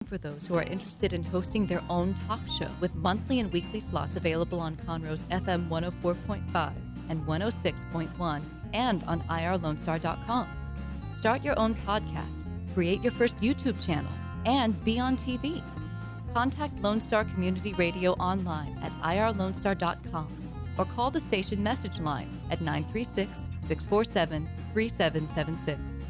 For those who are interested in hosting their own talk show with monthly and weekly slots available on Conroe's FM 104.5 and 106.1 and on irlonestar.com. Start your own podcast, create your first YouTube channel, and be on TV. Contact Lone Star Community Radio online at irlonestar.com or call the station message line at 936-647-3776.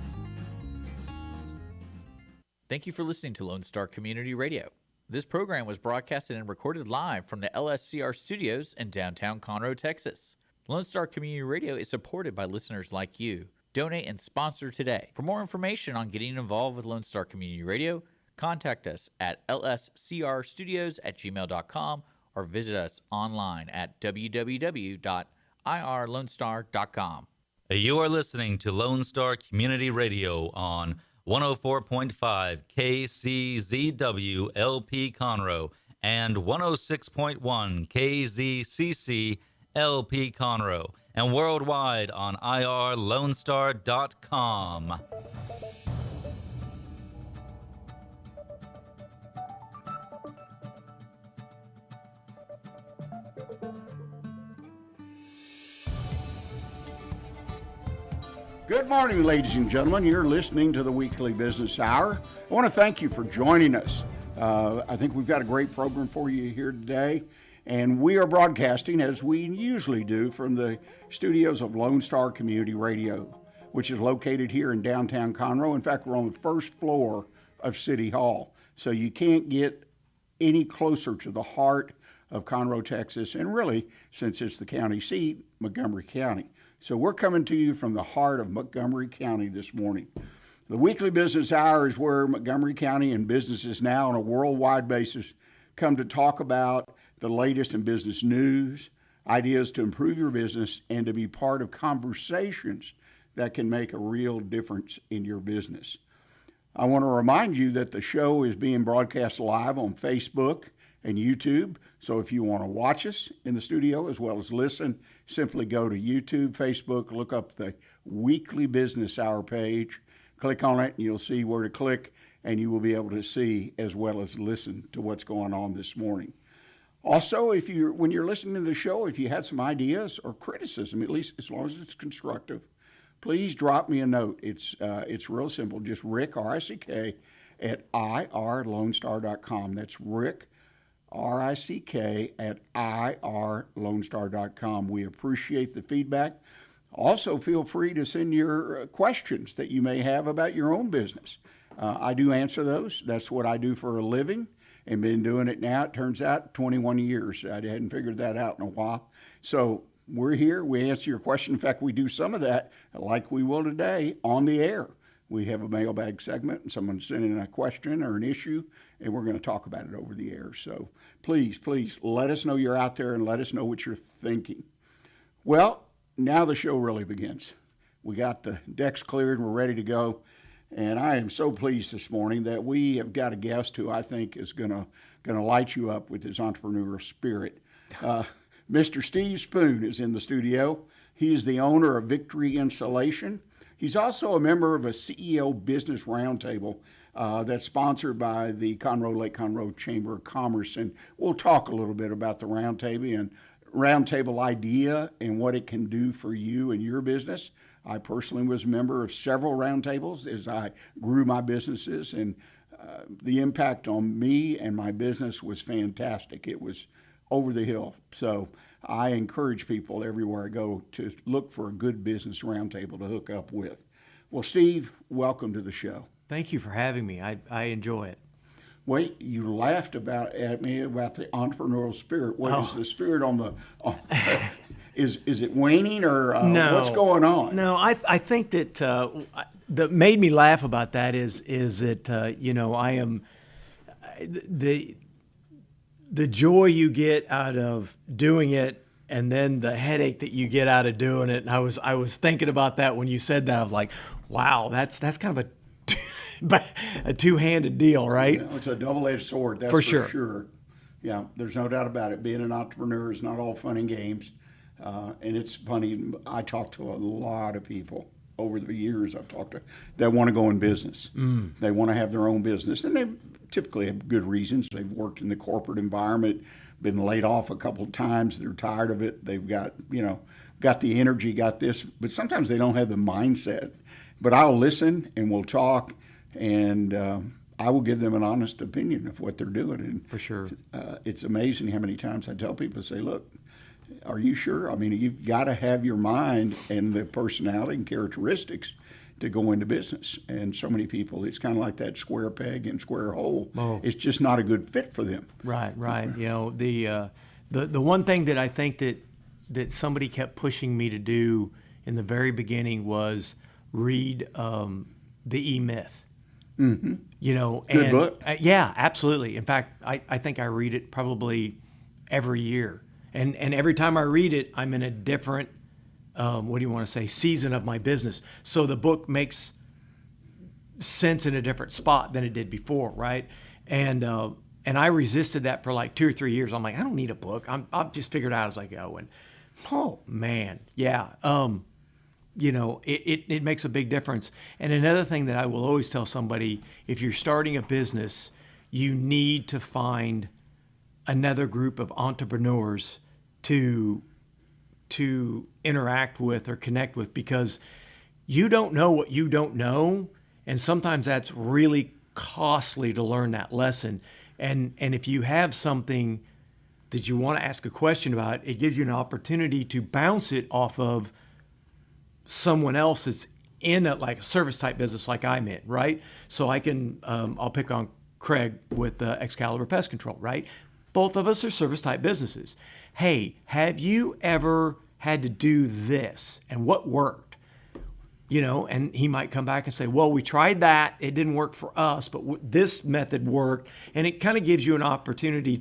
Thank you for listening to Lone Star Community Radio. This program was broadcasted and recorded live from the LSCR studios in downtown Conroe, Texas. Lone Star Community Radio is supported by listeners like you. Donate and sponsor today. For more information on getting involved with Lone Star Community Radio, contact us at lscrstudios@gmail.com or visit us online at www.irlonestar.com. You are listening to Lone Star Community Radio on 104.5 KCZW LP Conroe and 106.1 KZCC LP Conroe, and worldwide on irlonestar.com. Good morning, ladies and gentlemen. You're listening to the Weekly Business Hour. I want to thank you for joining us. I think we've got a great program for you here today, and we are broadcasting, as we usually do, from the studios of Lone Star Community Radio, which is located here in downtown Conroe. In fact, we're on the first floor of City Hall, so you can't get any closer to the heart of Conroe, Texas, and really, since it's the county seat, Montgomery County. So we're coming to you from the heart of Montgomery County this morning. The Weekly Business Hour is where Montgomery County and businesses now on a worldwide basis come to talk about the latest in business news, ideas to improve your business, and to be part of conversations that can make a real difference in your business. I want to remind you that the show is being broadcast live on Facebook and YouTube. So if you want to watch us in the studio as well as listen, simply go to YouTube, Facebook, look up the Weekly Business Hour page, click on it, and you'll see where to click, and you will be able to see as well as listen to what's going on this morning. Also, when you're listening to the show, if you had some ideas or criticism, at least as long as it's constructive, please drop me a note. It's real simple. Just Rick, R-I-C-K, at irlonestar.com. That's Rick, R-I-C-K, at irlonestar.com. We appreciate the feedback. Also, feel free to send your questions that you may have about your own business. I do answer those. That's what I do for a living, and been doing it now, it turns out, 21 years. I hadn't figured that out in a while. So we're here. We answer your question. In fact, we do some of that, like we will today, on the air. We have a mailbag segment, and someone's sending a question or an issue, and we're going to talk about it over the air. So please let us know you're out there and let us know what you're thinking. Well, now the show really begins. We got the decks cleared and we're ready to go. And I am so pleased this morning that we have got a guest who I think is going to light you up with his entrepreneurial spirit. Mr. Steve Spoon is in the studio. He is the owner of Victory Insulation. He's also a member of a CEO Business Roundtable that's sponsored by the Conroe Lake Conroe Chamber of Commerce. And we'll talk a little bit about the roundtable idea and what it can do for you and your business. I personally was a member of several roundtables as I grew my businesses, and the impact on me and my business was fantastic. It was over the hill. So I encourage people everywhere I go to look for a good business roundtable to hook up with. Well, Steve, welcome to the show. Thank you for having me. I enjoy it. Wait, you laughed at me about the entrepreneurial spirit. What is the spirit on the? Is it waning or no, what's going on? No, I think that that made me laugh about that is that I am the joy you get out of doing it, and then the headache that you get out of doing it. And I was thinking about that when you said that. I was like, wow, that's kind of a two-handed deal, right? It's a double-edged sword, that's for sure. Yeah, there's no doubt about it. Being an entrepreneur is not all fun and games. And it's funny, I talk to a lot of people over the years I've talked to that want to go in business. They want to have their own business. And they typically have good reasons. They've worked in the corporate environment, been laid off a couple of times. They're tired of it. They've got, got the energy, got this, but sometimes they don't have the mindset. But I'll listen and we'll talk, and I will give them an honest opinion of what they're doing. And For sure. It's amazing how many times I tell people, say, look, are you sure? I mean, you've got to have your mind and the personality and characteristics to go into business. And so many people, it's kind of like that square peg and square hole. Oh. It's just not a good fit for them. Right. The one thing that I think that somebody kept pushing me to do in the very beginning was read the E-Myth. Mm-hmm. Good book. Yeah, absolutely. In fact, I think I read it probably every year. And every time I read it, I'm in a different, season of my business. So the book makes sense in a different spot than it did before, right? And I resisted that for like 2 or 3 years. I'm like, I don't need a book. I'll just figure it out as I go. And oh man, yeah. It makes a big difference. And another thing that I will always tell somebody, if you're starting a business, you need to find another group of entrepreneurs to interact with or connect with, because you don't know what you don't know, and sometimes that's really costly to learn that lesson. And if you have something that you want to ask a question about, it gives you an opportunity to bounce it off of someone else that's in a service type business like I'm in, right? So I can, I'll pick on Craig with Excalibur Pest Control, right? Both of us are service type businesses. Hey, have you ever had to do this and what worked? And he might come back and say, well, we tried that. It didn't work for us, but this method worked. And it kind of gives you an opportunity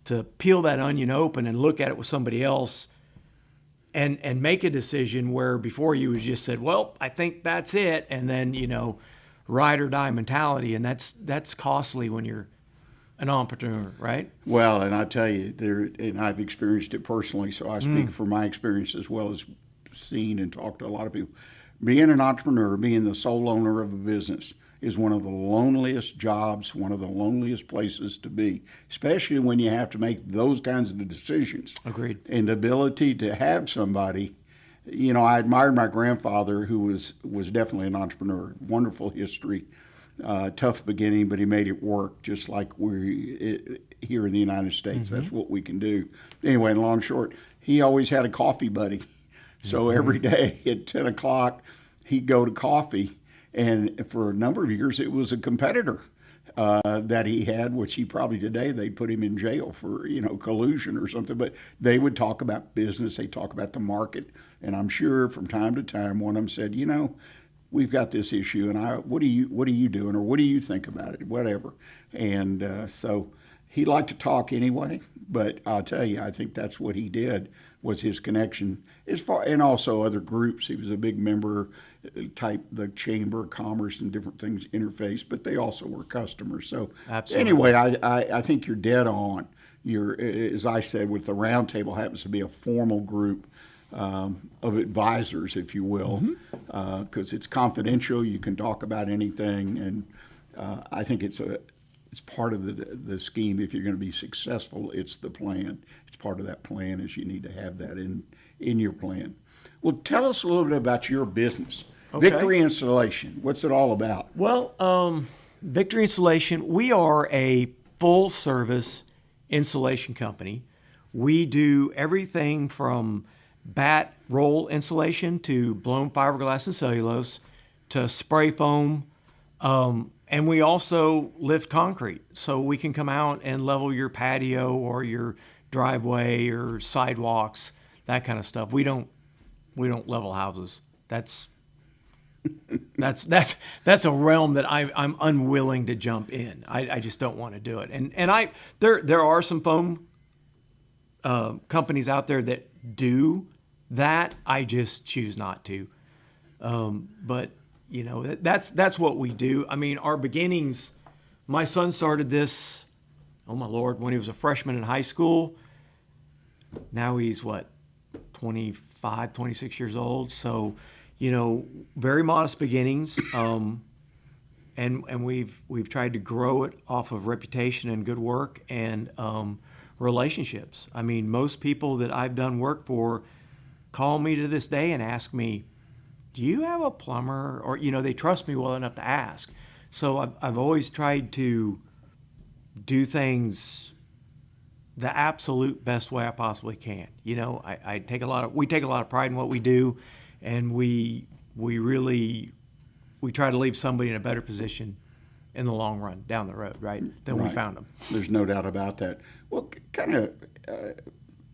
to peel that onion open and look at it with somebody else and make a decision where before you just said, well, I think that's it. And then, ride or die mentality. And that's costly when you're an entrepreneur, right? Well, and I tell you, and I've experienced it personally, so I speak from my experience as well as seen and talked to a lot of people. Being an entrepreneur, being the sole owner of a business is one of the loneliest jobs, one of the loneliest places to be, especially when you have to make those kinds of decisions. Agreed. And the ability to have somebody, I admired my grandfather, who was definitely an entrepreneur, wonderful history. Tough beginning, but he made it work, just like we here in the United States. That's what we can do. Anyway, in long and short, he always had a coffee buddy. So every day at 10 o'clock, he'd go to coffee. And for a number of years, it was a competitor that he had, which he probably today, they'd put him in jail for, collusion or something. But they would talk about business. They talk about the market. And I'm sure from time to time, one of them said, we've got this issue, and what are you doing, or what do you think about it, whatever. And so he liked to talk anyway, but I'll tell you, I think that's what he did, was his connection and also other groups. He was a big member, type the Chamber of Commerce and different things interface, but they also were customers. So Absolutely. Anyway, I think you're dead on. As I said, with the roundtable, happens to be a formal group of advisors, if you will, because it's confidential. You can talk about anything, and I think it's part of the scheme. If you're going to be successful, it's the plan. It's part of that plan, is you need to have that in your plan. Well, tell us a little bit about your business, Okay. Victory Installation. What's it all about? Well, Victory Installation, we are a full service insulation company. We do everything from bat roll insulation to blown fiberglass and cellulose to spray foam. And we also lift concrete. So we can come out and level your patio or your driveway or sidewalks, that kind of stuff. We don't level houses. That's a realm that I'm unwilling to jump in. I just don't want to do it. And there are some foam companies out there that do that. I just choose not to. But that's what we do. I mean, our beginnings, my son started this, oh my Lord, when he was a freshman in high school. Now he's 25, 26 years old. So, very modest beginnings. And and we've tried to grow it off of reputation and good work and relationships. I mean, most people that I've done work for call me to this day and ask me, do you have a plumber? Or, they trust me well enough to ask. So I've always tried to do things the absolute best way I possibly can. We take a lot of pride in what we do, and we try to leave somebody in a better position in the long run down the road, right, than we Right. found them. There's no doubt about that. Well, kind of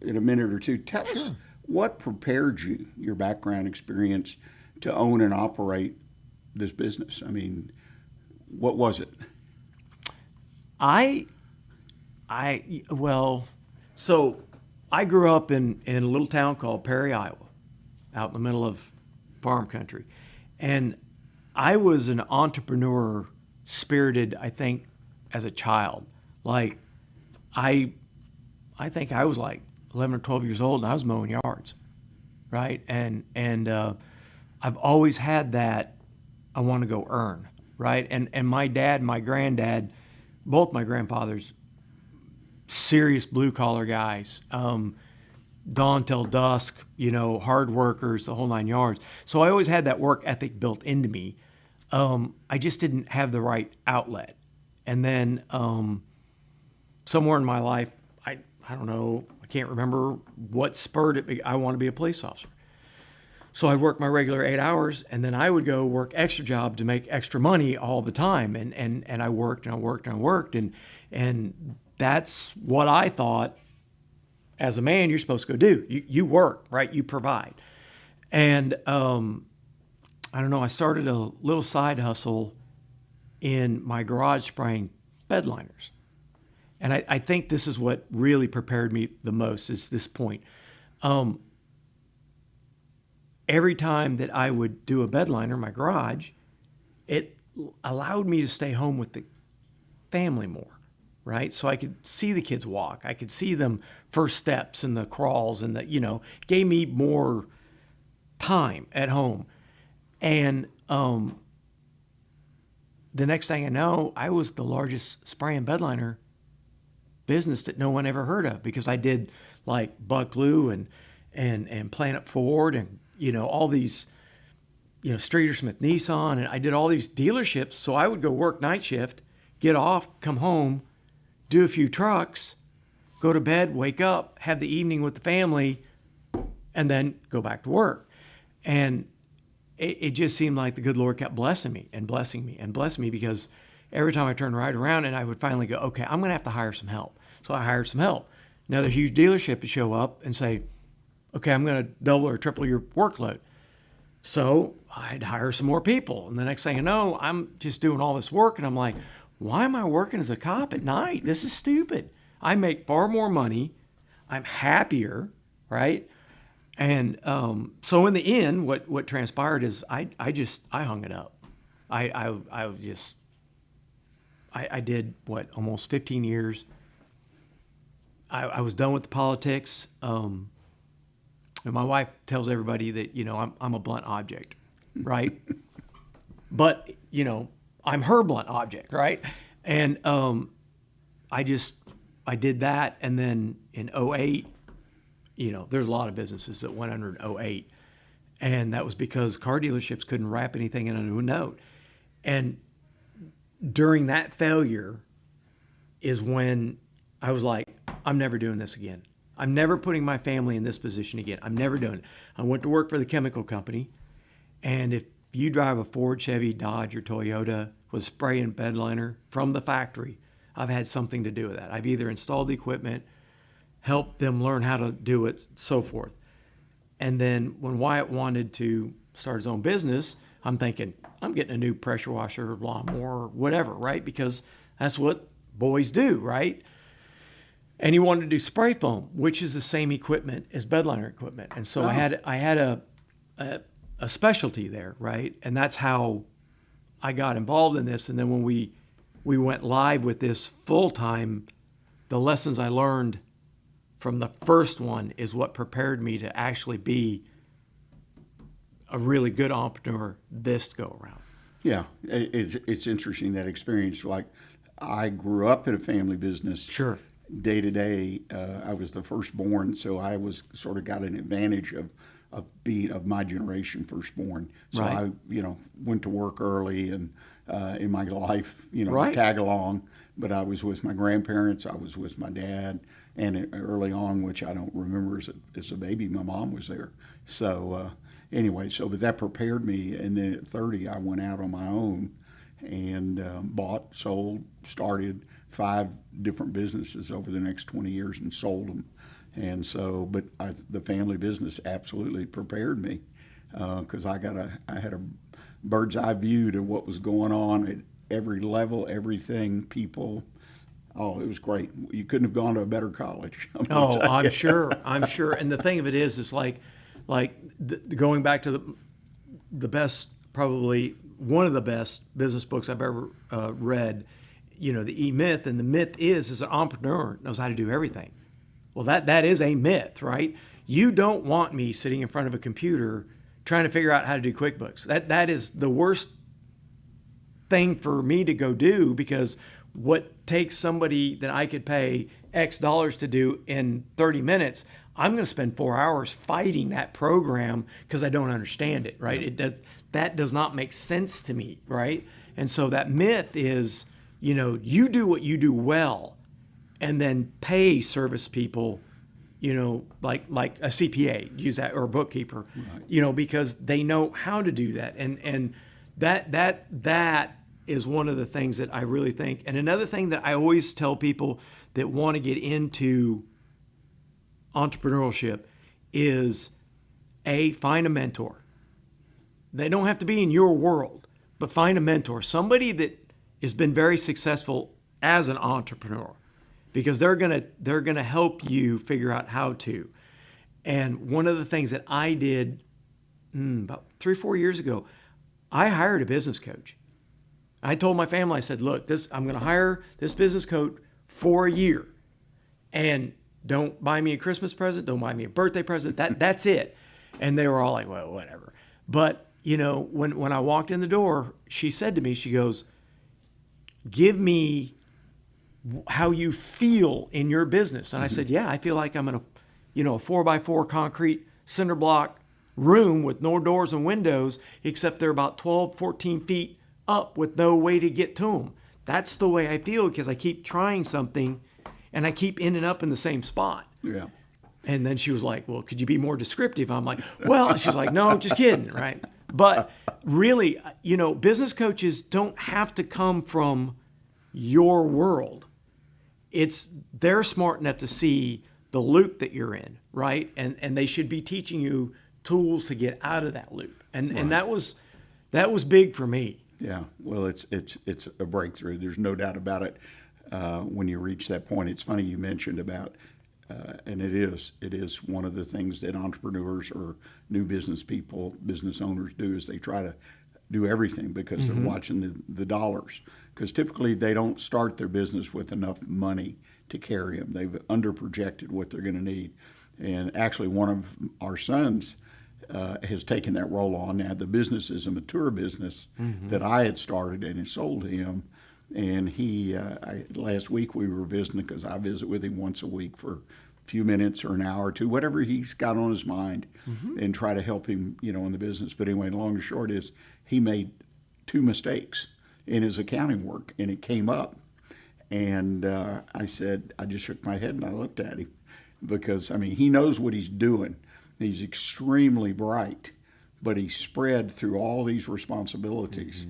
in a minute or two, tell us what prepared you, your background experience, to own and operate this business. I mean, what was it? So I grew up in a little town called Perry, Iowa, out in the middle of farm country. And I was an entrepreneur spirited, I think, as a child. Like, I think I was like 11 or 12 years old and I was mowing yards, right? And I've always had that, I want to go earn, right? And my dad and my granddad, both my grandfathers, serious blue collar guys, dawn till dusk, hard workers, the whole 9 yards. So I always had that work ethic built into me. I just didn't have the right outlet. And then somewhere in my life, I don't know, I can't remember what spurred it. I want to be a police officer. So I'd work my regular 8 hours, and then I would go work extra job to make extra money all the time. And I worked and I worked and I worked. And that's what I thought, as a man, you're supposed to go do. You work, right? You provide. And I don't know, I started a little side hustle in my garage spraying bed liners. And I think this is what really prepared me the most, is this point. Every time that I would do a bed liner in my garage, it allowed me to stay home with the family more, right? So I could see the kids walk. I could see them first steps and the crawls and gave me more time at home. And the next thing I know, I was the largest spray and bed liner business that no one ever heard of, because I did like Buck Lou and Planet Ford and all these Streeter Smith Nissan, and I did all these dealerships. So I would go work night shift, get off, come home, do a few trucks, go to bed, wake up, have the evening with the family, and then go back to work. And it just seemed like the good Lord kept blessing me and blessing me and blessing me, because every time I turned right around and I would finally go, okay, I'm going to have to hire some help. So I hired some help. Another huge dealership to show up and say, okay, I'm going to double or triple your workload. So I'd hire some more people. And the next thing I know, I'm just doing all this work. And I'm like, why am I working as a cop at night? This is stupid. I make far more money. I'm happier, right? And so in the end, what transpired is I hung it up. I did almost 15 years. I was done with the politics. And my wife tells everybody that I'm a blunt object, right? But I'm her blunt object, right? And I did that, and then in 2008. There's a lot of businesses that went under in 2008, and that was because car dealerships couldn't wrap anything in a note. And during that failure is when I was like, I'm never doing this again. I'm never putting my family in this position again. I'm never doing it. I went to work for the chemical company, and if you drive a Ford, Chevy, Dodge, or Toyota with spray and bed liner from the factory, I've had something to do with that. I've either installed the equipment, help them learn how to do it, so forth. And then when Wyatt wanted to start his own business, I'm thinking, I'm getting a new pressure washer, lawnmower, whatever, right? Because that's what boys do, right? And he wanted to do spray foam, which is the same equipment as bedliner equipment. And so I had a specialty there, right? And that's how I got involved in this. And then when we went live with this full time, the lessons I learned from the first one is what prepared me to actually be a really good entrepreneur this go around. Yeah, it's interesting, that experience. Like, I grew up in a family business. Sure. Day to day, I was the firstborn, so I was sort of got an advantage of my generation firstborn. So Right. I, went to work early and in my life, Right. tag along. But I was with my grandparents, I was with my dad, and early on, which I don't remember as a baby, my mom was there. So anyway, but that prepared me. And then at 30, I went out on my own and bought, sold, started 5 different businesses over the next 20 years and sold them. And so, but the family business absolutely prepared me because I had a bird's eye view to what was going on at every level, everything, people. Oh, it was great. You couldn't have gone to a better college. Oh, I'm sure. I'm sure. And the thing of it is like going back to the best, probably one of the best business books I've ever read. The E-Myth, and the myth is an entrepreneur knows how to do everything. Well, that is a myth, right? You don't want me sitting in front of a computer trying to figure out how to do QuickBooks. That is the worst thing for me to go do, because what takes somebody that I could pay X dollars to do in 30 minutes, I'm going to spend 4 hours fighting that program because I don't understand it, right? That does not make sense to me, right? And so that myth is, you do what you do well, and then pay service people, like a CPA, use that, or a bookkeeper, right. Because they know how to do that. And that is one of the things that I really think. And another thing that I always tell people that want to get into entrepreneurship is, find a mentor. They don't have to be in your world, but find a mentor, somebody that has been very successful as an entrepreneur, because they're gonna help you figure out how to. And one of the things that I did about 3 or 4 years ago, I hired a business coach. I told my family, I said, look, I'm going to hire this business coach for a year, and don't buy me a Christmas present, don't buy me a birthday present. That's it. And they were all like, well, whatever. But when I walked in the door, she said to me, she goes, give me how you feel in your business. And I said, yeah, I feel like I'm in a 4x4 concrete cinder block room with no doors and windows, except they're about 12, 14 feet up with no way to get to them. That's the way I feel, because I keep trying something and I keep ending up in the same spot. Yeah. And then she was like, well, could you be more descriptive? I'm like, well, she's like, no, just kidding, right? But really, business coaches don't have to come from your world. They're smart enough to see the loop that you're in, right? And they should be teaching you tools to get out of that loop. And Right. and that was big for me. Yeah, well, it's a breakthrough. There's no doubt about it. When you reach that point, it's funny you mentioned about, and it is one of the things that entrepreneurs or new business people, business owners do, is they try to do everything because they're watching the dollars. Because typically they don't start their business with enough money to carry them. They've underprojected what they're going to need. And actually, one of our sons has taken that role on. Now, the business is a mature business that I had started and had sold to him. And last week we were visiting, because I visit with him once a week for a few minutes or an hour or two, whatever he's got on his mind, and try to help him, in the business. But anyway, long and short is, he made 2 mistakes in his accounting work, and it came up. And I just shook my head and I looked at him, because, he knows what he's doing. He's extremely bright, but he's spread through all these responsibilities.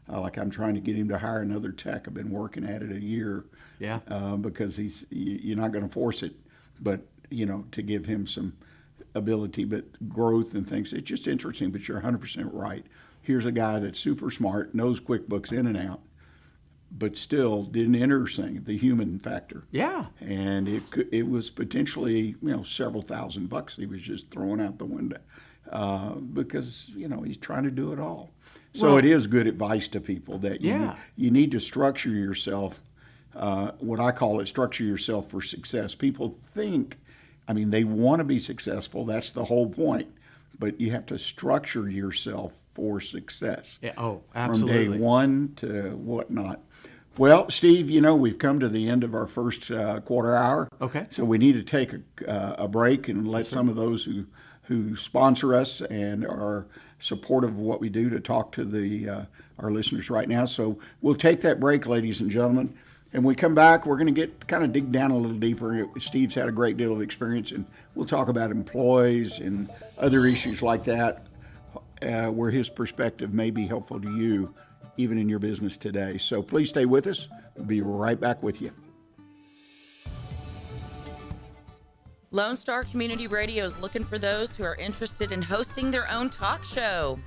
Like, I'm trying to get him to hire another tech. I've been working at it a year. Yeah. Because you're not going to force it, but, to give him some ability, but growth and things. It's just interesting, but you're 100% right. Here's a guy that's super smart, knows QuickBooks in and out, but still didn't interesting the human factor. Yeah. And it was potentially several $1,000s he was just throwing out the window because he's trying to do it all. So Well- it is good advice to people that Yeah. you need to structure yourself. What I call it, structure yourself for success. People think, they want to be successful. That's the whole point. but you have to structure yourself for success. Yeah, oh, From absolutely. day one to whatnot. Well, Steve, we've come to the end of our first quarter hour. Okay. So we need to take a break and let some of those who sponsor us and are supportive of what we do to talk to our listeners right now. So we'll take that break, ladies and gentlemen. And when we come back, we're going to kind of dig down a little deeper. Steve's had a great deal of experience, and we'll talk about employees and other issues like that, where his perspective may be helpful to you, even in your business today. So please stay with us. We'll be right back with you. Lone Star Community Radio is looking for those who are interested in hosting their own talk show.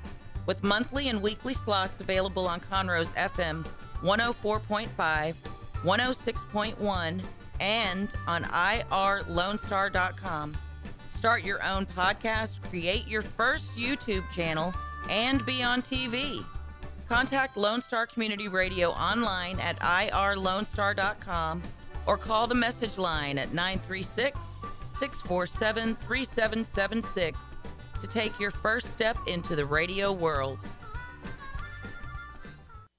With monthly and weekly slots available on Conroe's FM 104.5, 106.1, and on irlonestar.com. Start your own podcast, create your first YouTube channel, and be on TV. Contact Lone Star Community Radio online at irlonestar.com or call the message line at 936-647-3776 to take your first step into the radio world.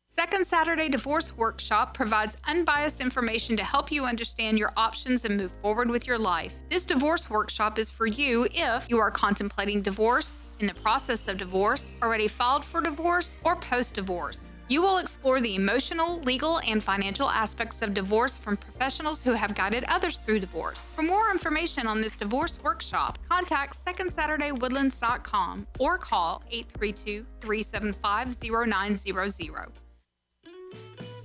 Second Saturday Divorce Workshop provides unbiased information to help you understand your options and move forward with your life. This divorce workshop is for you if you are contemplating divorce, in the process of divorce, already filed for divorce, or post-divorce. You will explore the emotional, legal, and financial aspects of divorce from professionals who have guided others through divorce. For more information on this divorce workshop, contact SecondSaturdayWoodlands.com or call 832-375-0900.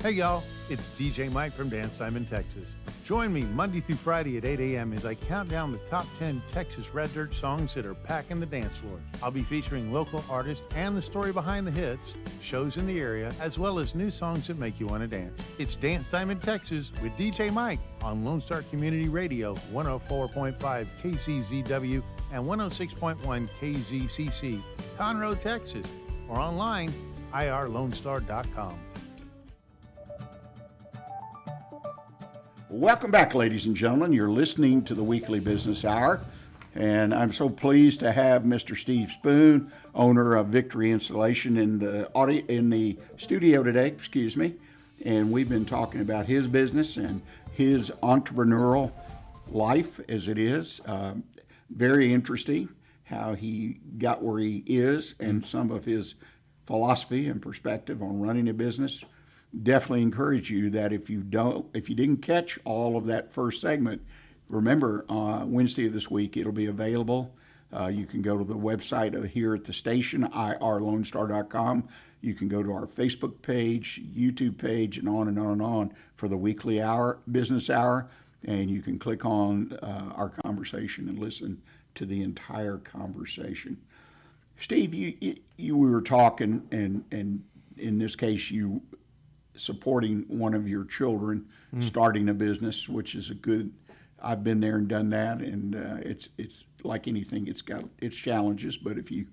Hey y'all, it's DJ Mike from Dance Time in Texas. Join me Monday through Friday at 8 a.m. as I count down the top 10 Texas Red Dirt songs that are packing the dance floors. I'll be featuring local artists and the story behind the hits, shows in the area, as well as new songs that make you want to dance. It's Dance Time in Texas with DJ Mike on Lone Star Community Radio, 104.5 KCZW and 106.1 KZCC, Conroe, Texas, or online, irlonestar.com. Welcome back, ladies and gentlemen. You're listening to the Weekly Business Hour, and I'm so pleased to have Mr. Steve Spoon, owner of Victory Installation, in the studio today. Excuse me. And we've been talking about his business and his entrepreneurial life as it is. Very interesting how he got where he is and some of his philosophy and perspective on running a business. Definitely encourage you that if you didn't catch all of that first segment, remember Wednesday of this week it'll be available. You can go to the website here at the station, irlonestar.com. You can go to our Facebook page, YouTube page, and on and on and on for the weekly business hour, and you can click on our conversation and listen to the entire conversation. Steve, we were talking, and in this case, you supporting one of your children starting a business, which is I've been there and done that, and it's like anything, it's got its challenges, but if you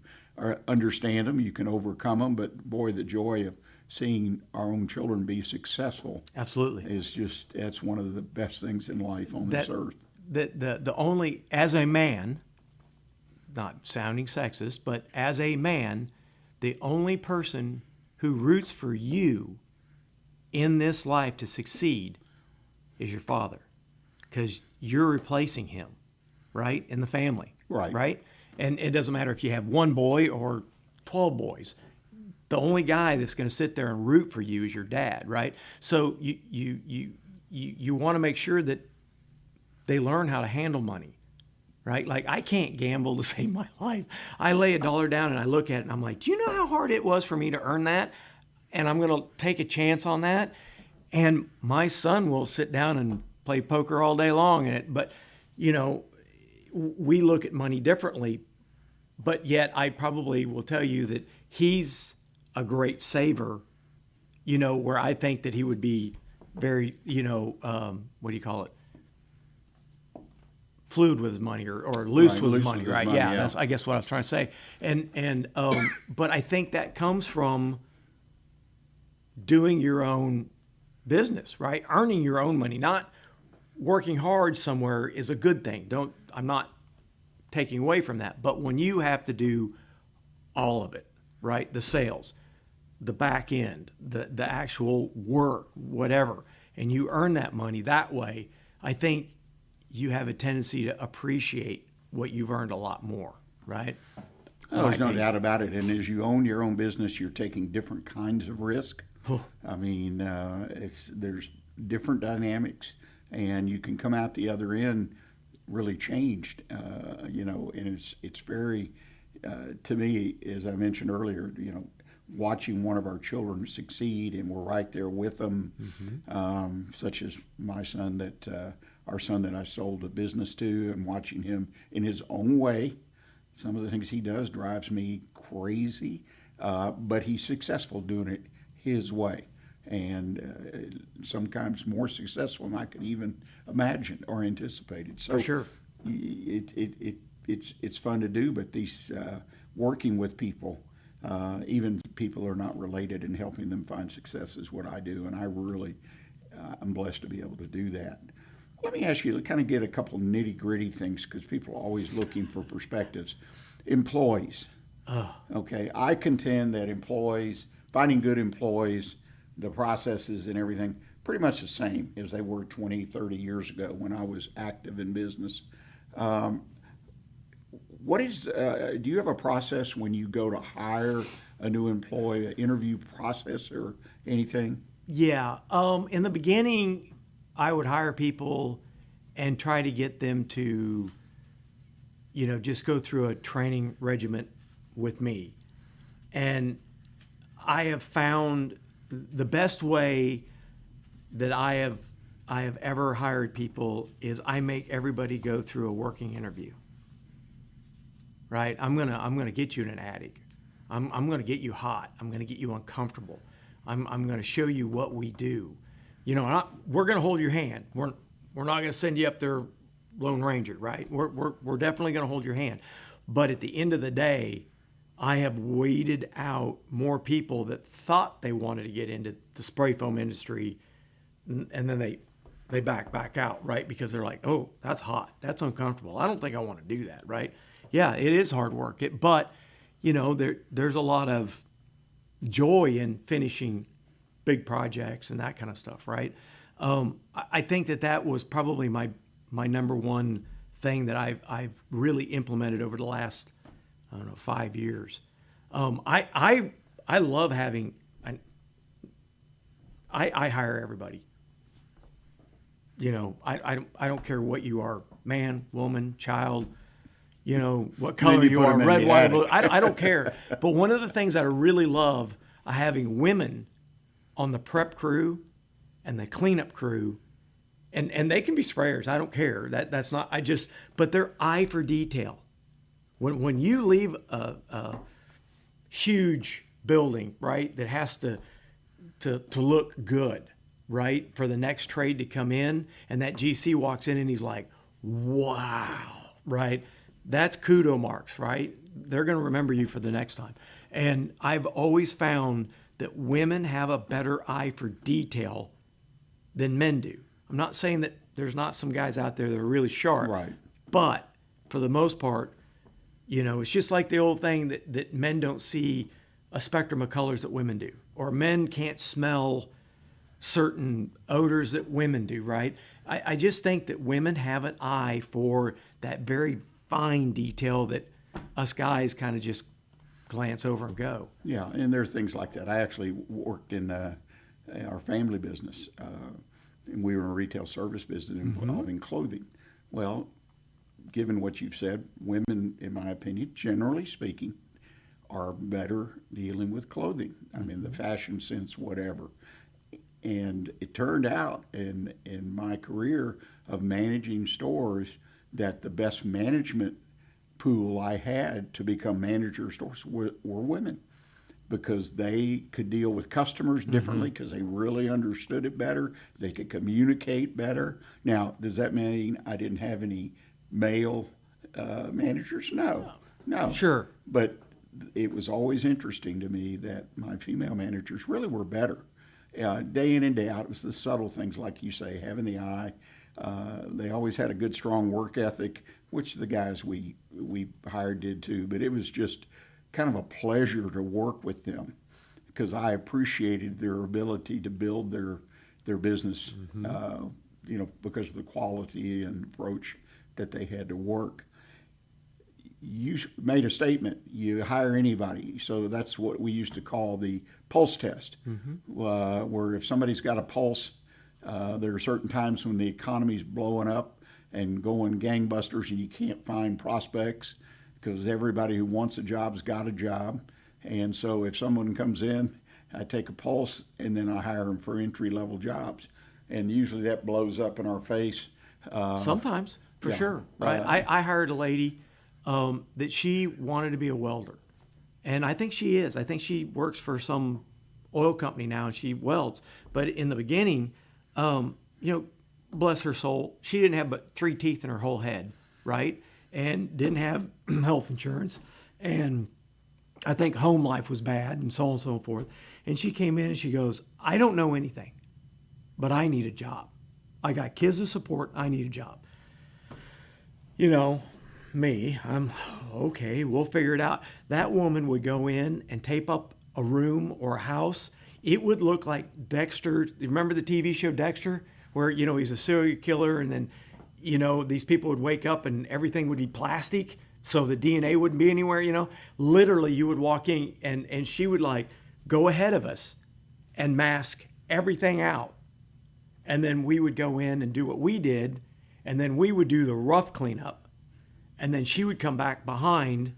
understand them, you can overcome them. But boy, the joy of seeing our own children be successful Absolutely. that's one of the best things in life on this earth. The only, as a man, not sounding sexist, but as a man, the only person who roots for you in this life to succeed is your father, because you're replacing him, right, in the family, right? And it doesn't matter if you have one boy or 12 boys. The only guy that's going to sit there and root for you is your dad, right? So you want to make sure that they learn how to handle money, right? Like, I can't gamble to save my life. I lay $1 down and I look at it and I'm like, do you know how hard it was for me to earn that? And I'm going to take a chance on that. And my son will sit down and play poker all day long. But, we look at money differently. But yet I probably will tell you that he's a great saver, where I think that he would be very, what do you call it? Fluid with his money or loose with his money, right? Yeah, that's, I guess, what I was trying to say. And but I think that comes from doing your own business, right? Earning your own money, not working hard somewhere is a good thing. I'm not taking away from that. But when you have to do all of it, right? The sales, the back end, the actual work, whatever, and you earn that money that way, I think you have a tendency to appreciate what you've earned a lot more, right? Oh, there's no doubt about it. And as you own your own business, you're taking different kinds of risk. I mean, there's different dynamics, and you can come out the other end really changed, and it's very, to me, as I mentioned earlier, watching one of our children succeed, and we're right there with them, such as my son our son that I sold a business to, and watching him in his own way. Some of the things he does drives me crazy, but he's successful doing it his way, and sometimes more successful than I could even imagine or anticipated. So for sure, it's fun to do, but these working with people, even people who are not related, and helping them find success is what I do, and I really I'm blessed to be able to do that. Let me ask you to kind of get a couple nitty-gritty things, because people are always looking for perspectives. Employees. Okay, I contend that finding good employees, the processes and everything, pretty much the same as they were 20, 30 years ago when I was active in business. Do you have a process when you go to hire a new employee, an interview process or anything? Yeah. In the beginning, I would hire people and try to get them to, just go through a training regiment with me. And I have found the best way that I have ever hired people is I make everybody go through a working interview. Right? I'm gonna get you in an attic. I'm gonna get you hot. I'm gonna get you uncomfortable. I'm gonna show you what we do. We're gonna hold your hand. We're not gonna send you up there Lone Ranger, right? We're definitely gonna hold your hand. But at the end of the day, I have weeded out more people that thought they wanted to get into the spray foam industry, and then they back out, right? Because they're like, oh, that's hot, that's uncomfortable. I don't think I want to do that, right? Yeah, it is hard work, but there's a lot of joy in finishing big projects and that kind of stuff, right? I think that was probably my number one thing that I've really implemented over the last 5 years. I love having I hire everybody. I don't care what you are, man, woman, child. What color you are, red, white, blue. I don't care. But one of the things that I really love having women on the prep crew and the cleanup crew, and they can be sprayers. I don't care. That's not. But their eye for detail. When you leave a huge building, right, that has to look good, right, for the next trade to come in, and that GC walks in and he's like, wow, right. That's kudo marks, right? They're going to remember you for the next time. And I've always found that women have a better eye for detail than men do. I'm not saying that there's not some guys out there that are really sharp. Right. But for the most part, it's just like the old thing that men don't see a spectrum of colors that women do. Or men can't smell certain odors that women do, right? I just think that women have an eye for that very fine detail that us guys kind of just glance over and go. Yeah, and there are things like that. I actually worked in our family business, and we were in a retail service business involving clothing. Well, given what you've said, women, in my opinion, generally speaking, are better dealing with clothing. I mean, the fashion sense, whatever. And it turned out in my career of managing stores that the best management pool I had to become manager of stores were women, because they could deal with customers differently, because they really understood it better. They could communicate better. Now, does that mean I didn't have any male managers? No. Sure. But it was always interesting to me that my female managers really were better. Day in and day out, it was the subtle things, like you say, having the eye. They always had a good, strong work ethic, which the guys we hired did too. But it was just kind of a pleasure to work with them because I appreciated their ability to build their business, because of the quality and approach that they had to work. You made a statement, you hire anybody. So that's what we used to call the pulse test, where if somebody's got a pulse, there are certain times when the economy's blowing up and going gangbusters and you can't find prospects because everybody who wants a job's got a job. And so if someone comes in, I take a pulse and then I hire them for entry-level jobs. And usually that blows up in our face. Sometimes, for sure. Right. I hired a lady that she wanted to be a welder. And I think she is. I think she works for some oil company now and she welds. But in the beginning, bless her soul, she didn't have but 3 teeth in her whole head, right? And didn't have health insurance. And I think home life was bad and so on and so forth. And she came in and she goes, I don't know anything, but I need a job. I got kids to support. I need a job. Me, I'm okay, we'll figure it out. That woman would go in and tape up a room or a house. It would look like Dexter. Remember the TV show Dexter, where, he's a serial killer and then, these people would wake up and everything would be plastic so the DNA wouldn't be anywhere, Literally, you would walk in and she would go ahead of us and mask everything out. And then we would go in and do what we did, and then we would do the rough cleanup. And then she would come back behind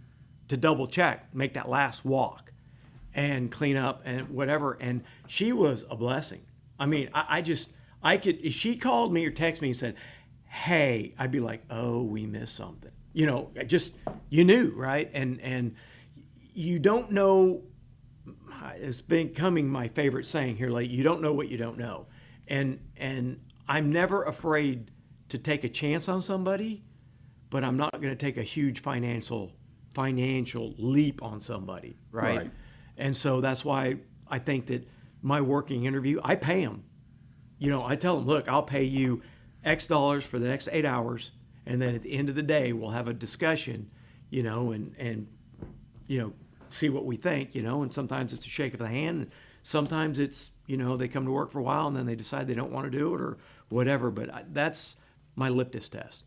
to double check, make that last walk and clean up and whatever. And she was a blessing. I mean, I could, if she called me or texted me and said, hey, I'd be like, oh, we missed something. You knew, right? And you don't know, it's becoming my favorite saying here, you don't know what you don't know. And I'm never afraid to take a chance on somebody, but I'm not going to take a huge financial leap on somebody, right? And so that's why I think that my working interview, I pay them. I tell them, look, I'll pay you X dollars for the next 8 hours, and then at the end of the day, we'll have a discussion, and see what we think, and sometimes it's a shake of the hand, and sometimes it's, they come to work for a while and then they decide they don't want to do it or whatever, but that's my litmus test.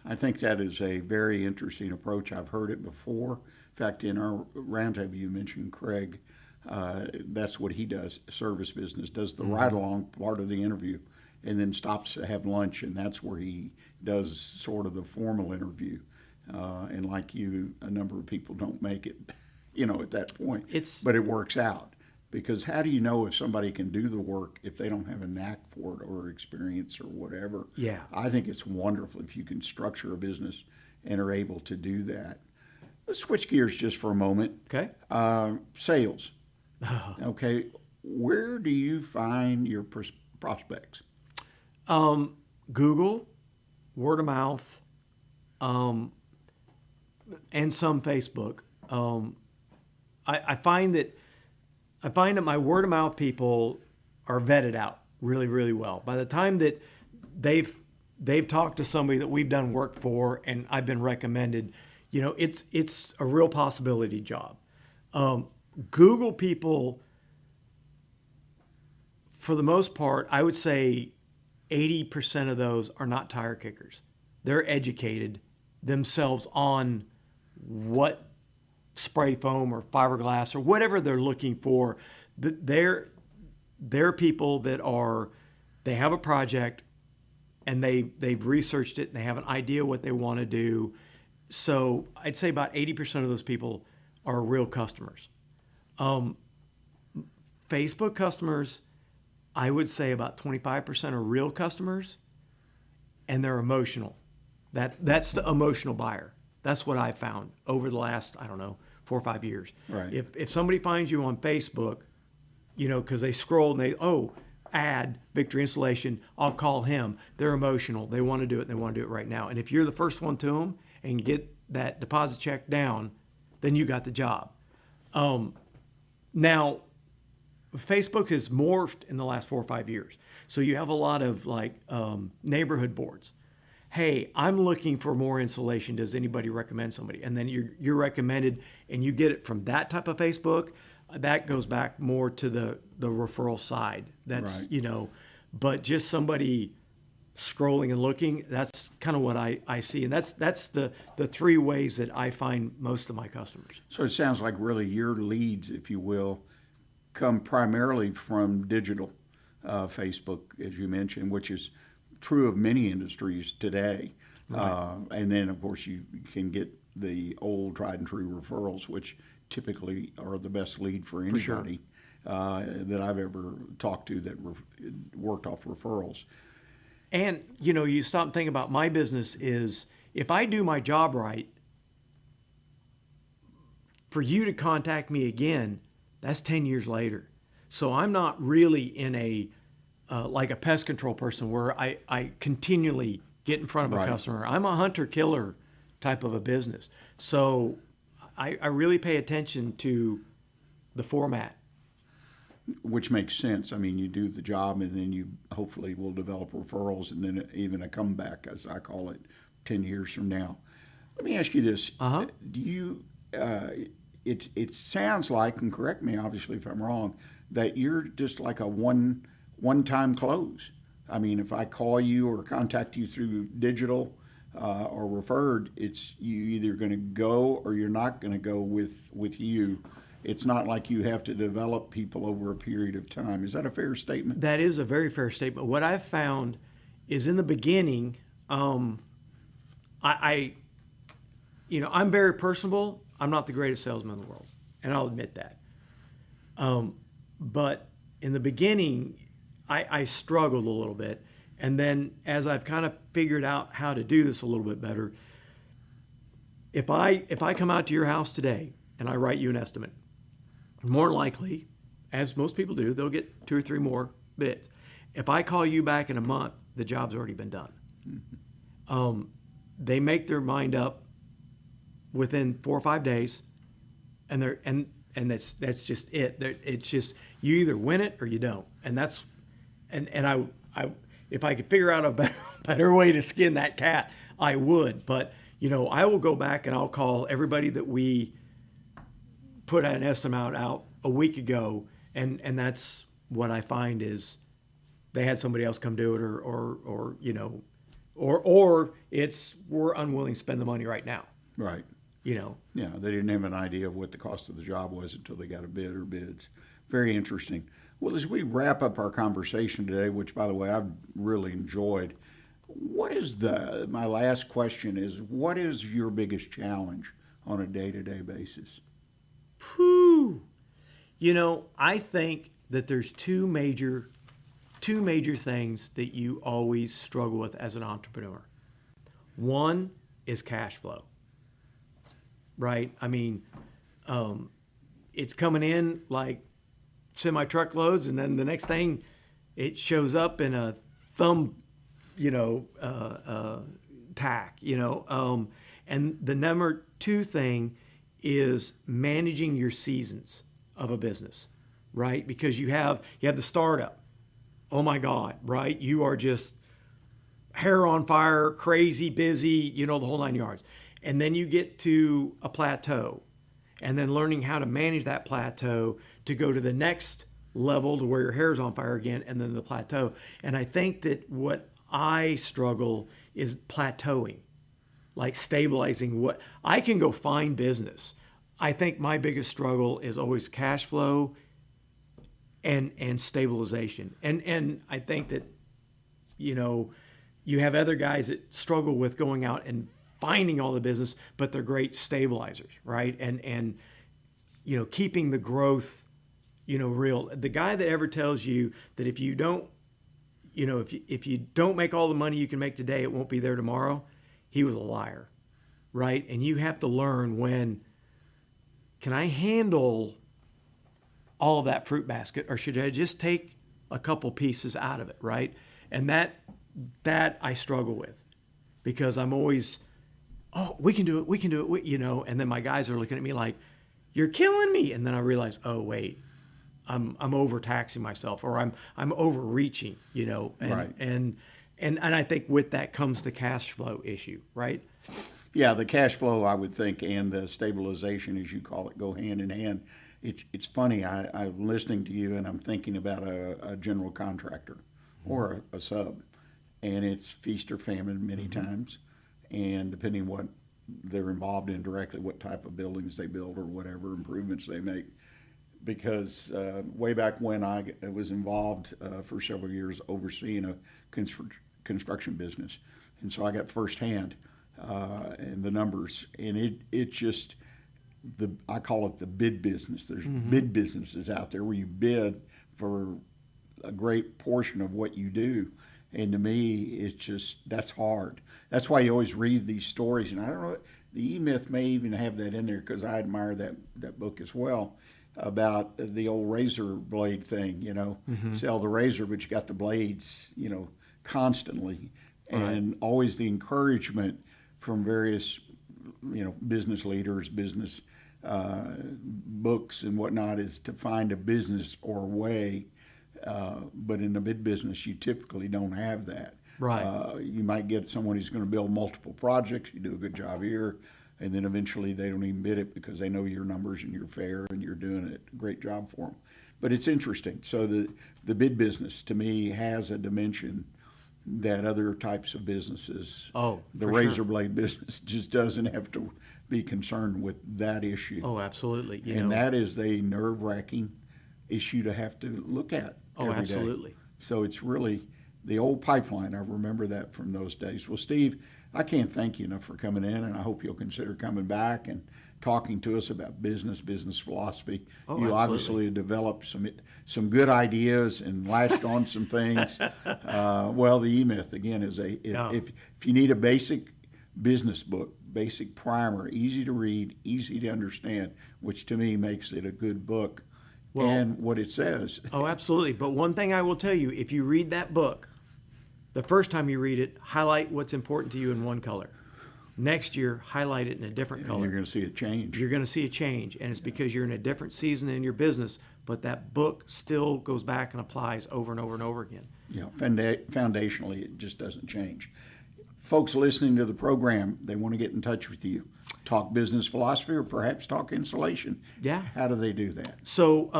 I think that is a very interesting approach. I've heard it before. In fact, in our roundtable, you mentioned Craig. That's what he does, service business, does the ride-along part of the interview and then stops to have lunch, and that's where he does sort of the formal interview. And like you, a number of people don't make it, at that point. But it works out. Because how do you know if somebody can do the work if they don't have a knack for it or experience or whatever? Yeah. I think it's wonderful if you can structure a business and are able to do that. Let's switch gears just for a moment. Okay. Sales. Okay. Where do you find your prospects? Google, word of mouth, and some Facebook. I find that my word of mouth people are vetted out really, really well. By the time that they've talked to somebody that we've done work for and I've been recommended, it's a real possibility job. Google people, for the most part, I would say 80% of those are not tire kickers. They're educated themselves on what spray foam or fiberglass or whatever they're looking for. They're people that they have a project and they've researched it and they have an idea what they want to do. So I'd say about 80% of those people are real customers. Facebook customers, I would say about 25% are real customers, and they're emotional. That's the emotional buyer. That's what I found over the last, 4 or 5 years. Right. If somebody finds you on Facebook, because they scroll and ad, Victory Installation, I'll call him. They're emotional. They want to do it. And they want to do it right now. And if you're the first one to them and get that deposit check down, then you got the job. Now, Facebook has morphed in the last 4 or 5 years. So you have a lot of like neighborhood boards. Hey, I'm looking for more insulation. Does anybody recommend somebody? And then you're recommended, and you get it from that type of Facebook. That goes back more to the referral side. That's Right. but just somebody scrolling and looking. That's kind of what I see, and that's the three ways that I find most of my customers. So it sounds like really your leads, if you will, come primarily from digital, Facebook, as you mentioned, which is true of many industries today. And then, of course, you can get the old tried and true referrals, which typically are the best lead for anybody that I've ever talked to that worked off referrals. And you stop and think about my business is if I do my job right, for you to contact me again, that's 10 years later. So I'm not really in a like a pest control person where I continually get in front of a Right. customer. I'm a hunter-killer type of a business. So I really pay attention to the format. Which makes sense. I mean, you do the job, and then you hopefully will develop referrals, and then even a comeback, as I call it, 10 years from now. Let me ask you this: Do you? It sounds like, and correct me obviously if I'm wrong, that you're just like a one-time close. I mean, if I call you or contact you through digital or referred, it's you either going to go or you're not going to go with you. It's not like you have to develop people over a period of time. Is that a fair statement? That is a very fair statement. What I've found is in the beginning, I'm very personable. I'm not the greatest salesman in the world, and I'll admit that. But in the beginning, I struggled a little bit. And then as I've kind of figured out how to do this a little bit better, if I come out to your house today and I write you an estimate, more likely, as most people do, they'll get 2 or 3 more bids. If I call you back in a month, the job's already been done. They make their mind up within 4 or 5 days, and that's just it. It's just you either win it or you don't, and I if I could figure out a better way to skin that cat, I would. But I will go back and I'll call everybody that we put an estimate out a week ago, and that's what I find is they had somebody else come do it, or it's we're unwilling to spend the money right now. Right. Yeah, they didn't have an idea of what the cost of the job was until they got a bid or bids. Very interesting. Well, as we wrap up our conversation today, which, by the way, I've really enjoyed, my last question is, what is your biggest challenge on a day-to-day basis? Whew. I think that there's two major things that you always struggle with as an entrepreneur. One is cash flow, right? I mean, it's coming in like semi-truckloads, and then the next thing it shows up in a thumb, tack, and the number 2 thing is managing your seasons of a business, right? Because you have the startup. Oh my God, right? You are just hair on fire, crazy, busy, the whole 9 yards. And then you get to a plateau, and then learning how to manage that plateau to go to the next level to where your hair's on fire again, and then the plateau. And I think that what I struggle is plateauing, like stabilizing what I can go find business. I think my biggest struggle is always cash flow and stabilization. And I think that, you have other guys that struggle with going out and finding all the business, but they're great stabilizers, right? And keeping the growth, real. The guy that ever tells you that if you don't, if you don't make all the money you can make today, it won't be there tomorrow, he was a liar, right? And you have to learn when, can I handle all of that fruit basket, or should I just take a couple pieces out of it, right? And that I struggle with, because I'm always, we can do it, and then my guys are looking at me like, you're killing me. And then I realize, oh, wait, overtaxing myself, or I'm overreaching, and, Right. and I think with that comes the cash flow issue, right? Yeah, the cash flow, I would think, and the stabilization, as you call it, go hand in hand. It's funny, I'm listening to you and I'm thinking about a general contractor or a sub, and it's feast or famine many times, and depending what they're involved in directly, what type of buildings they build or whatever improvements they make. Because way back when I was involved for several years overseeing a construction business, and so I got firsthand and the numbers, and it just I call it the bid business. There's bid businesses out there where you bid for a great portion of what you do, and to me, it's just that's hard. That's why you always read these stories, and I don't know. The E-Myth may even have that in there because I admire that book as well, about the old razor blade thing, sell the razor, but you got the blades, constantly. And always the encouragement from various, business leaders, business books and whatnot is to find a business or way. But in the bid business, you typically don't have that. Right. You might get someone who's going to build multiple projects. You do a good job here, and then eventually they don't even bid it because they know your numbers and you're fair and you're doing a great job for them. But it's interesting. So the bid business, to me, has a dimension that other types of businesses, the razor blade business, just doesn't have to be concerned with that issue. Oh, absolutely. That is a nerve-wracking issue to have to look at every day. Absolutely. So it's really the old pipeline. I remember that from those days. Well, Steve, I can't thank you enough for coming in, and I hope you'll consider coming back and talking to us about business philosophy. You absolutely. obviously have developed some good ideas and lashed on some things. Well, the E-Myth, again, is if you need a basic business book, basic primer, easy to read, easy to understand, which to me makes it a good book, and what it says. Oh, absolutely. But one thing I will tell you, if you read that book, the first time you read it, highlight what's important to you in one color. Next year, highlight it in a different color. You're going to see a change. You're going to see a change, and it's because you're in a different season in your business, but that book still goes back and applies over and over and over again. Yeah, foundationally, it just doesn't change. Folks listening to the program, they want to get in touch with you. Talk business philosophy or perhaps talk insulation. Yeah. How do they do that? So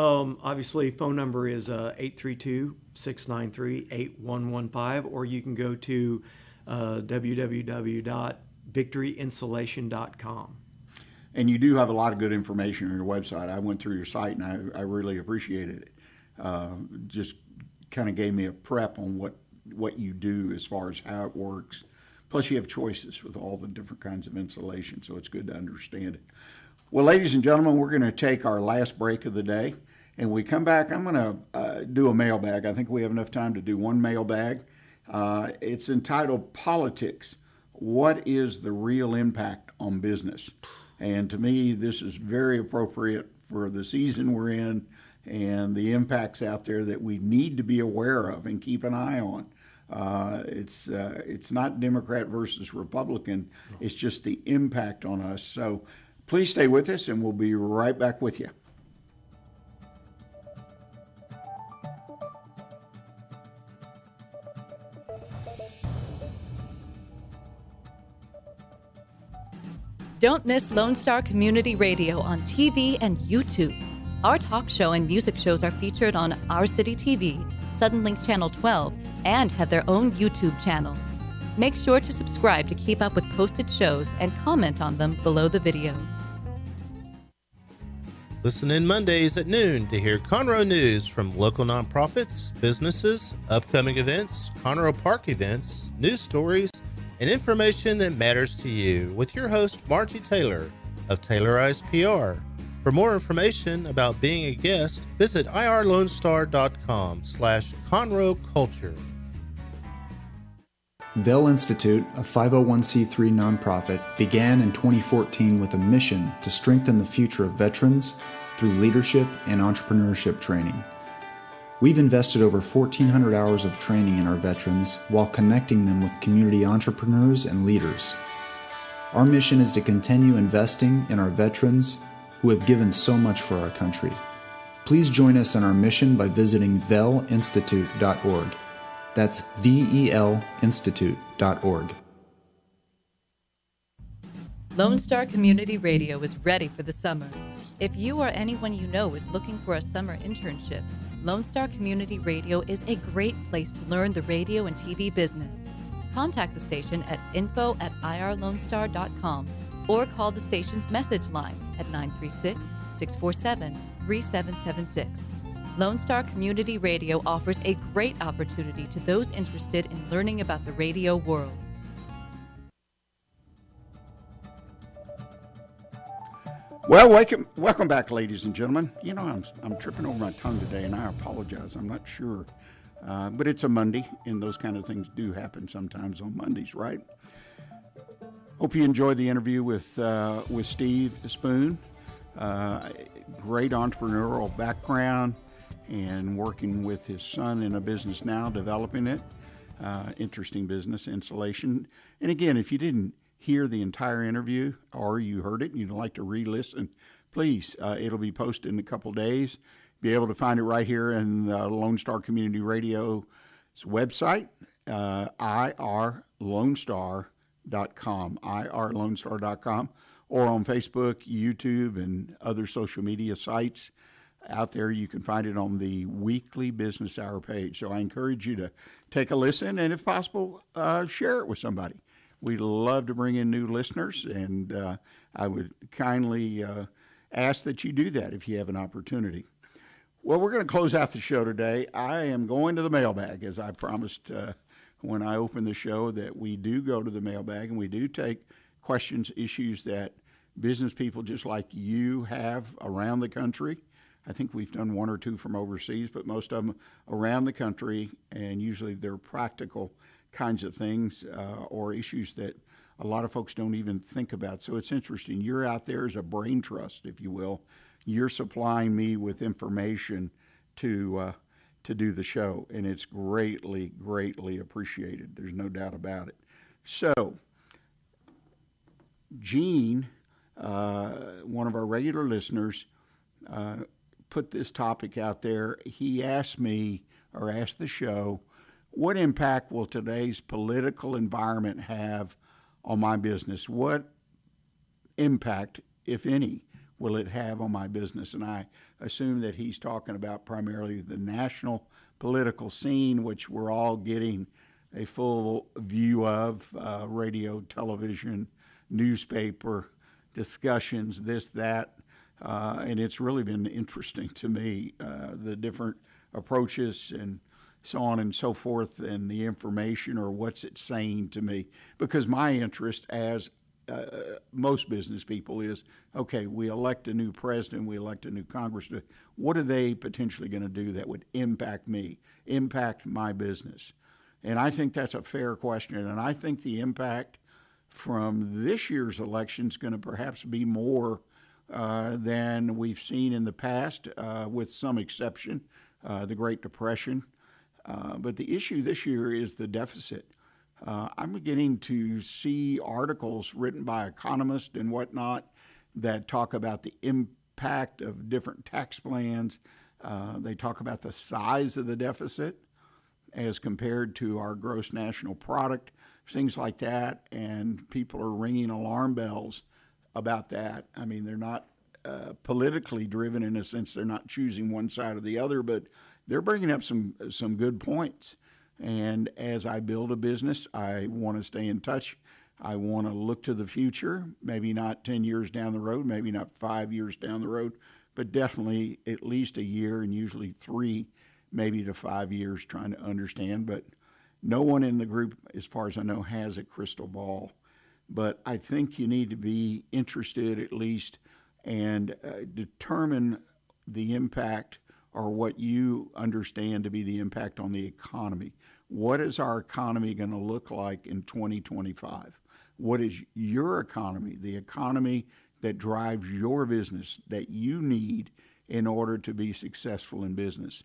obviously, phone number is 832-693-8115, or you can go to www.victoryinsulation.com. And you do have a lot of good information on your website. I went through your site and I really appreciated it. Just kind of gave me a prep on what you do as far as how it works. Plus, you have choices with all the different kinds of insulation, so it's good to understand it. Well, ladies and gentlemen, we're going to take our last break of the day. And when we come back, I'm going to do a mailbag. I think we have enough time to do one mailbag. It's entitled Politics. What is the real impact on business? And to me, this is very appropriate for the season we're in and the impacts out there that we need to be aware of and keep an eye on. It's not Democrat versus Republican. It's just the impact on us. So please stay with us, and we'll be right back with you. Don't miss Lone Star Community Radio on TV and YouTube. Our talk show and music shows are featured on Our City TV, Suddenlink Channel 12, and have their own YouTube channel. Make sure to subscribe to keep up with posted shows and comment on them below the video. Listen in Mondays at noon to hear Conroe news from local nonprofits, businesses, upcoming events, Conroe Park events, news stories, and information that matters to you with your host, Margie Taylor of Taylorized PR. For more information about being a guest, visit irlonestar.com/Conroe Culture. Vail Institute, a 501c3 nonprofit, began in 2014 with a mission to strengthen the future of veterans through leadership and entrepreneurship training. We've invested over 1,400 hours of training in our veterans while connecting them with community entrepreneurs and leaders. Our mission is to continue investing in our veterans who have given so much for our country. Please join us in our mission by visiting velinstitute.org. That's VELinstitute.org. Lone Star Community Radio is ready for the summer. If you or anyone you know is looking for a summer internship, Lone Star Community Radio is a great place to learn the radio and TV business. Contact the station at info@irlonestar.com or call the station's message line at 936-647-3776. Lone Star Community Radio offers a great opportunity to those interested in learning about the radio world. Well, welcome back, ladies and gentlemen. You know, I'm tripping over my tongue today, and I apologize. I'm not sure, but it's a Monday, and those kind of things do happen sometimes on Mondays, right? Hope you enjoyed the interview with Steve Spoon. Great entrepreneurial background, and working with his son in a business now, developing it. Interesting business, insulation. And again, if you didn't hear the entire interview or you heard it and you'd like to re-listen, please, it'll be posted in a couple days. Be able to find it right here in Lone Star Community Radio's website, irlonestar.com, irlonestar.com, or on Facebook, YouTube, and other social media sites out there. You can find it on the Weekly Business Hour page. So I encourage you to take a listen, and if possible, share it with somebody. We love to bring in new listeners, and I would kindly ask that you do that if you have an opportunity. Well, we're going to close out the show today. I am going to the mailbag, as I promised when I opened the show, that we do go to the mailbag, and we do take questions, issues that business people just like you have around the country. I think we've done one or two from overseas, but most of them around the country, and usually they're practical kinds of things or issues that a lot of folks don't even think about. So it's interesting. You're out there as a brain trust, if you will. You're supplying me with information to do the show, and it's greatly, greatly appreciated. There's no doubt about it. So Gene, one of our regular listeners, put this topic out there. He asked me, or asked the show, what impact will today's political environment have on my business? What impact, if any, will it have on my business? And I assume that he's talking about primarily the national political scene, which we're all getting a full view of, radio, television, newspaper, discussions, this, that. And it's really been interesting to me, the different approaches and so on and so forth, and the information, or what's it saying to me. Because my interest, as most business people, is, okay, we elect a new president, we elect a new Congress. What are they potentially going to do that would impact me, impact my business? And I think that's a fair question. And I think the impact from this year's election is going to perhaps be more than we've seen in the past, with some exception, the Great Depression. But the issue this year is the deficit. I'm beginning to see articles written by economists and whatnot that talk about the impact of different tax plans. They talk about the size of the deficit as compared to our gross national product, things like that, and people are ringing alarm bells about that. I mean, they're not politically driven in a sense. They're not choosing one side or the other, but they're bringing up some good points. And as I build a business, I want to stay in touch. I want to look to the future, maybe not 10 years down the road, maybe not 5 years down the road, but definitely at least a year, and usually 3, maybe to 5 years, trying to understand. But no one in the group, as far as I know, has a crystal ball. But I think you need to be interested at least and determine the impact, or what you understand to be the impact on the economy. What is our economy going to look like in 2025? What is your economy, the economy that drives your business, that you need in order to be successful in business?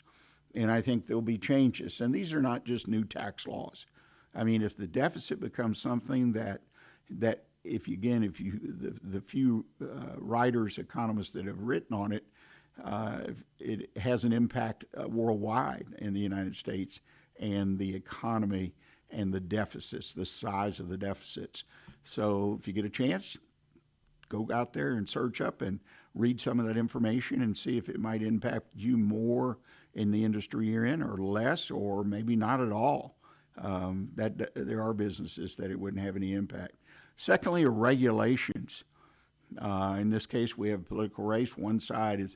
And I think there'll be changes. And these are not just new tax laws. I mean, if the deficit becomes something that the few writers, economists that have written on it, it has an impact worldwide in the United States and the economy and the deficits, the size of the deficits. So if you get a chance, go out there and search up and read some of that information and see if it might impact you more in the industry you're in, or less, or maybe not at all. That there are businesses that it wouldn't have any impact. Secondly, are regulations. In this case, we have a political race. One side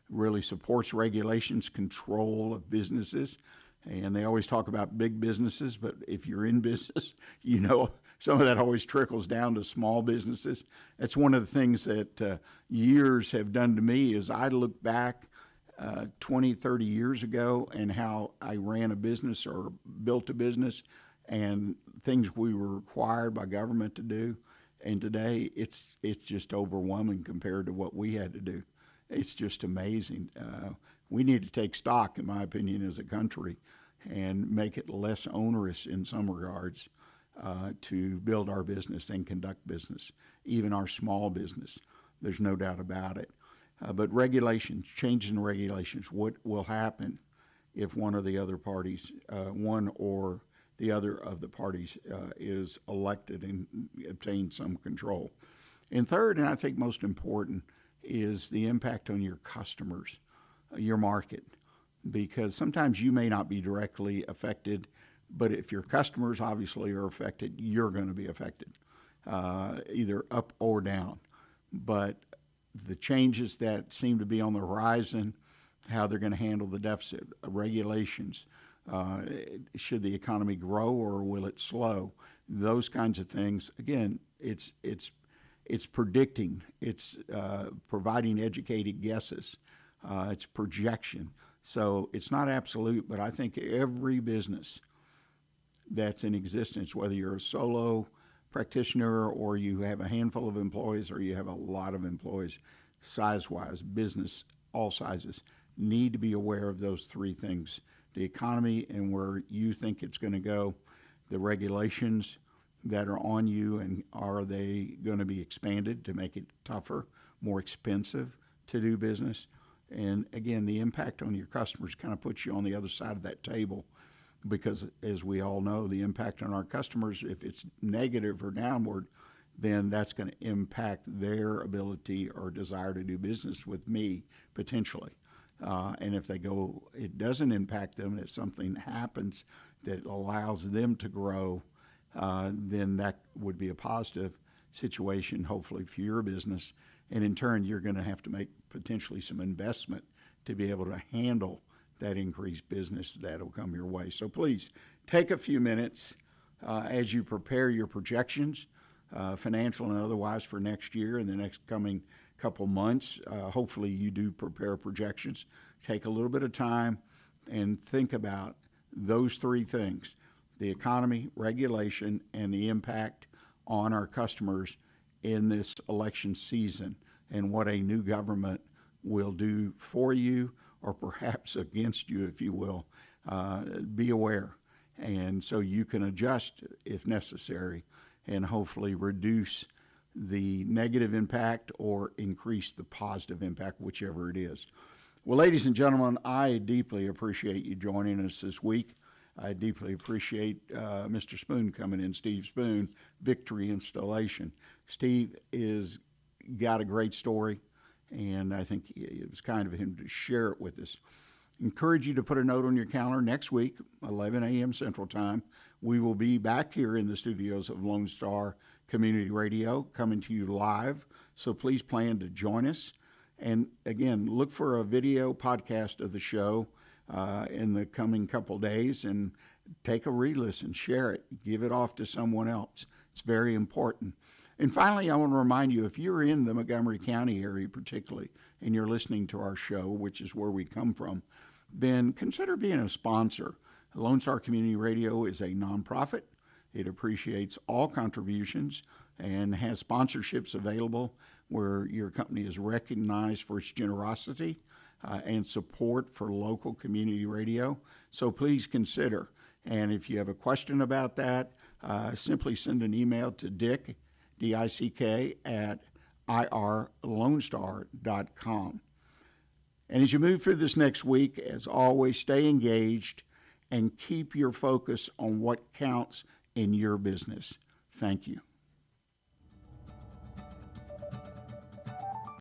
really supports regulations, control of businesses, and they always talk about big businesses, but if you're in business, you know some of that always trickles down to small businesses. That's one of the things that years have done to me is I look back 20, 30 years ago and how I ran a business or built a business and things we were required by government to do. And today it's just overwhelming compared to what we had to do. It's just amazing. We need to take stock, in my opinion, as a country and make it less onerous in some regards to build our business and conduct business, even our small business. There's no doubt about it. But regulations, changes in regulations, what will happen if one or the other parties, one or the other of the parties is elected and obtains some control. And third, and I think most important, is the impact on your customers, your market, because sometimes you may not be directly affected, but if your customers obviously are affected, you're going to be affected, either up or down. But the changes that seem to be on the horizon, how they're going to handle the deficit, regulations, should the economy grow or will it slow? Those kinds of things. Again, it's predicting, it's providing educated guesses, it's projection. So it's not absolute, but I think every business that's in existence, whether you're a solo practitioner or you have a handful of employees or you have a lot of employees, size-wise, business, all sizes, need to be aware of those three things: the economy and where you think it's going to go, the regulations that are on you, and are they going to be expanded to make it tougher, more expensive to do business? And again, the impact on your customers kind of puts you on the other side of that table, because as we all know, the impact on our customers, if it's negative or downward, then that's going to impact their ability or desire to do business with me potentially. And if it doesn't impact them, if something happens that allows them to grow, then that would be a positive situation, hopefully, for your business. And in turn, you're going to have to make potentially some investment to be able to handle that increased business that'll come your way. So please take a few minutes as you prepare your projections, financial and otherwise, for next year and the next coming couple months. Hopefully you do prepare projections. Take a little bit of time and think about those three things: the economy, regulation, and the impact on our customers in this election season, and what a new government will do for you or perhaps against you, if you will. Be aware. And so you can adjust if necessary and hopefully reduce the negative impact or increase the positive impact, whichever it is. Well, ladies and gentlemen, I deeply appreciate you joining us this week. I deeply appreciate Mr. Spoon coming in, Steve Spoon, Victory Installation. Steve is got a great story, and I think it was kind of him to share it with us. Encourage you to put a note on your calendar. Next week, 11 a.m. Central Time, we will be back here in the studios of Lone Star Community Radio, coming to you live. So please plan to join us. And again, look for a video podcast of the show in the coming couple days, and take a re-listen, share it, give it off to someone else. It's very important. And finally, I want to remind you, if you're in the Montgomery County area particularly, and you're listening to our show, which is where we come from, then consider being a sponsor. Lone Star Community Radio is a nonprofit. It appreciates all contributions and has sponsorships available where your company is recognized for its generosity and support for local community radio. So please consider. And if you have a question about that, simply send an email to Dick, D-I-C-K, at irlonestar.com. And as you move through this next week, as always, stay engaged and keep your focus on what counts in your business. Thank you.